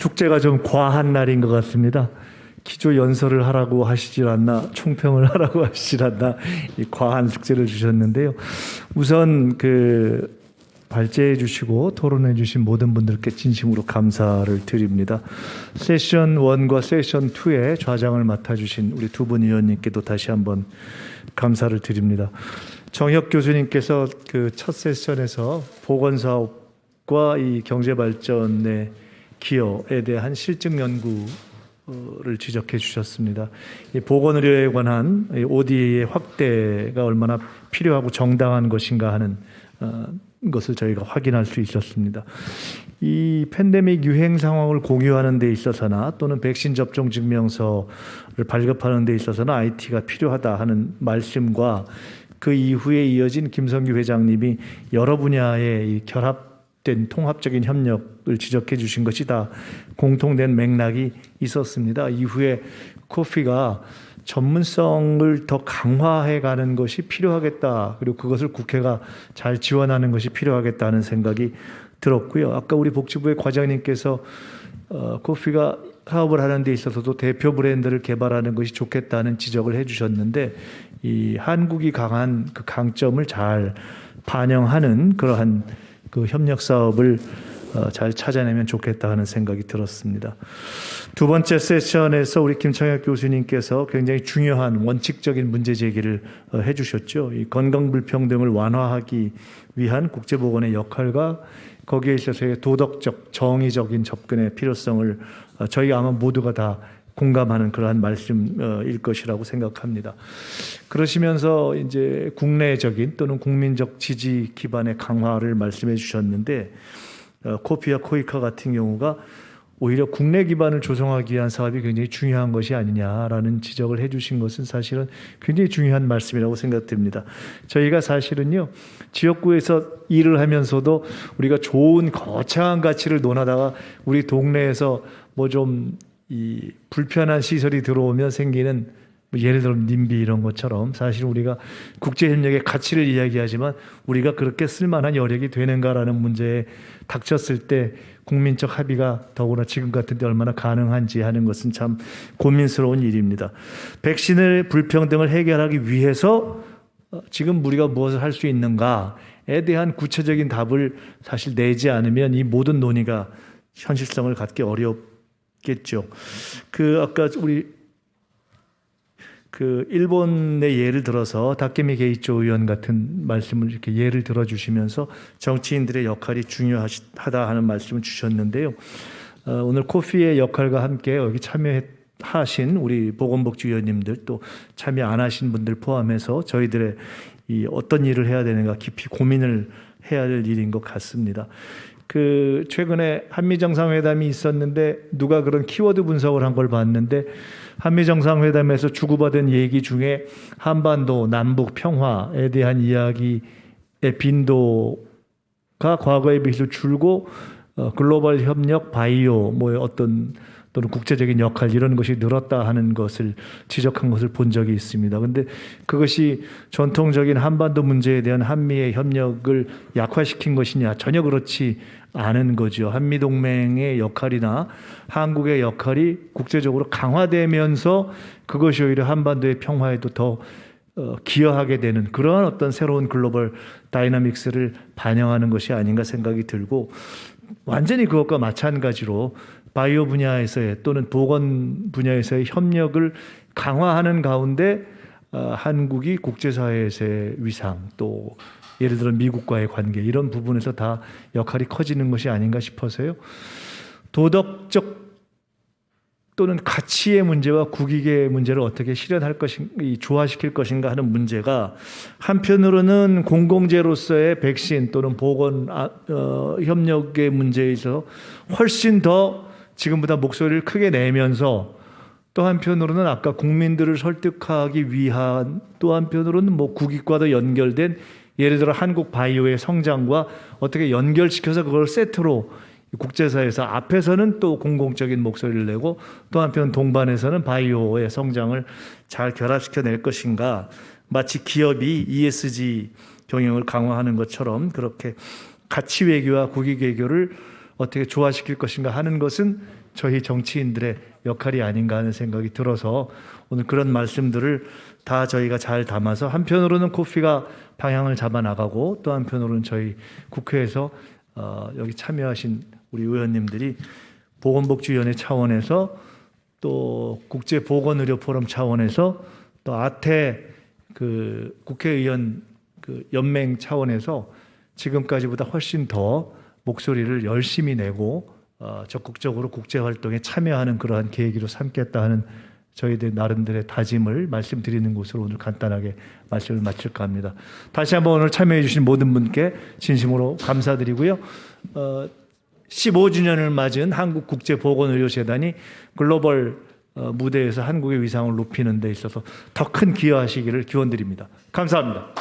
축제가 좀 과한 날인 것 같습니다. 기조 연설을 하라고 하시질 않나, 총평을 하라고 하시질 않나, 이 과한 축제를 주셨는데요. 우선 발제해 주시고 토론해 주신 모든 분들께 진심으로 감사를 드립니다. 세션 1과 세션 2의 좌장을 맡아주신 우리 두 분 위원님께도 다시 한번 감사를 드립니다. 정혁 교수님께서 그 첫 세션에서 보건사업과 이 경제발전의 기여에 대한 실증 연구를 지적해 주셨습니다. 이 보건의료에 관한 ODA의 확대가 얼마나 필요하고 정당한 것인가 하는 것을 저희가 확인할 수 있었습니다. 이 팬데믹 유행 상황을 공유하는 데 있어서나 또는 백신 접종 증명서를 발급하는 데 있어서는 IT가 필요하다 하는 말씀과 그 이후에 이어진 김성규 회장님이 여러 분야의 이 결합된 통합적인 협력을 지적해 주신 것이 다 공통된 맥락이 있었습니다. 이후에 코피가 전문성을 더 강화해 가는 것이 필요하겠다. 그리고 그것을 국회가 잘 지원하는 것이 필요하겠다는 생각이 들었고요. 아까 우리 복지부의 과장님께서 코피가 사업을 하는 데 있어서도 대표 브랜드를 개발하는 것이 좋겠다는 지적을 해 주셨는데 이 한국이 강한 그 강점을 잘 반영하는 그러한 그 협력 사업을 잘 찾아내면 좋겠다 하는 생각이 들었습니다. 두 번째 세션에서 우리 김창혁 교수님께서 굉장히 중요한 원칙적인 문제 제기를 해주셨죠. 이 건강 불평등을 완화하기 위한 국제보건의 역할과 거기에 있어서의 도덕적, 정의적인 접근의 필요성을 저희 아마 모두가 다 공감하는 그러한 말씀일 것이라고 생각합니다. 그러시면서 이제 국내적인 또는 국민적 지지 기반의 강화를 말씀해 주셨는데 코피와 코이카 같은 경우가 오히려 국내 기반을 조성하기 위한 사업이 굉장히 중요한 것이 아니냐라는 지적을 해주신 것은 사실은 굉장히 중요한 말씀이라고 생각됩니다. 저희가 사실은요 지역구에서 일을 하면서도 우리가 좋은 거창한 가치를 논하다가 우리 동네에서 뭐 좀 이 불편한 시설이 들어오면 생기는 예를 들어 님비 이런 것처럼 사실 우리가 국제협력의 가치를 이야기하지만 우리가 그렇게 쓸만한 여력이 되는가라는 문제에 닥쳤을 때 국민적 합의가 더구나 지금 같은 데 얼마나 가능한지 하는 것은 참 고민스러운 일입니다. 백신의 불평등을 해결하기 위해서 지금 우리가 무엇을 할 수 있는가에 대한 구체적인 답을 사실 내지 않으면 이 모든 논의가 현실성을 갖기 어렵겠죠. 아까 우리 일본의 예를 들어서 다케미 게이초 의원 같은 말씀을 이렇게 예를 들어주시면서 정치인들의 역할이 중요하다 하는 말씀을 주셨는데요. 오늘 코피의 역할과 함께 여기 참여하신 우리 보건복지위원님들 또 참여 안 하신 분들 포함해서 저희들의 이 어떤 일을 해야 되는가 깊이 고민을 해야 될 일인 것 같습니다. 최근에 한미 정상회담이 있었는데 누가 그런 키워드 분석을 한 걸 봤는데 한미 정상회담에서 주고받은 얘기 중에 한반도 남북 평화에 대한 이야기의 빈도가 과거에 비해서 줄고 글로벌 협력, 바이오, 또는 국제적인 역할 이런 것이 늘었다 하는 것을 지적한 것을 본 적이 있습니다. 그런데 그것이 전통적인 한반도 문제에 대한 한미의 협력을 약화시킨 것이냐 전혀 그렇지 않은 거죠. 한미동맹의 역할이나 한국의 역할이 국제적으로 강화되면서 그것이 오히려 한반도의 평화에도 더 기여하게 되는 그러한 어떤 새로운 글로벌 다이나믹스를 반영하는 것이 아닌가 생각이 들고 완전히 그것과 마찬가지로 바이오 분야에서의 또는 보건 분야에서의 협력을 강화하는 가운데 한국이 국제사회에서의 위상 또 예를 들어 미국과의 관계 이런 부분에서 다 역할이 커지는 것이 아닌가 싶어서요. 도덕적 또는 가치의 문제와 국익의 문제를 어떻게 실현할 것인가, 조화시킬 것인가 하는 문제가 한편으로는 공공재로서의 백신 또는 보건 협력의 문제에 있어서 훨씬 더 지금보다 목소리를 크게 내면서 또 한편으로는 아까 국민들을 설득하기 위한 또 한편으로는 국익과도 연결된 예를 들어 한국 바이오의 성장과 어떻게 연결시켜서 그걸 세트로 국제사회에서 앞에서는 또 공공적인 목소리를 내고 또 한편 동반에서는 바이오의 성장을 잘 결합시켜 낼 것인가 마치 기업이 ESG 경영을 강화하는 것처럼 그렇게 가치 외교와 국익 외교를 어떻게 조화시킬 것인가 하는 것은 저희 정치인들의 역할이 아닌가 하는 생각이 들어서 오늘 그런 말씀들을 다 저희가 잘 담아서 한편으로는 코피가 방향을 잡아 나가고 또 한편으로는 저희 국회에서 여기 참여하신 우리 의원님들이 보건복지위원회 차원에서 또 국제보건의료포럼 차원에서 또 아태 그 국회의원 그 연맹 차원에서 지금까지보다 훨씬 더 목소리를 열심히 내고 적극적으로 국제활동에 참여하는 그러한 계기로 삼겠다 하는 저희들 나름대로의 다짐을 말씀드리는 것으로 오늘 간단하게 말씀을 마칠까 합니다. 다시 한번 오늘 참여해 주신 모든 분께 진심으로 감사드리고요. 15주년을 맞은 한국국제보건의료재단이 글로벌 무대에서 한국의 위상을 높이는 데 있어서 더 큰 기여하시기를 기원드립니다. 감사합니다.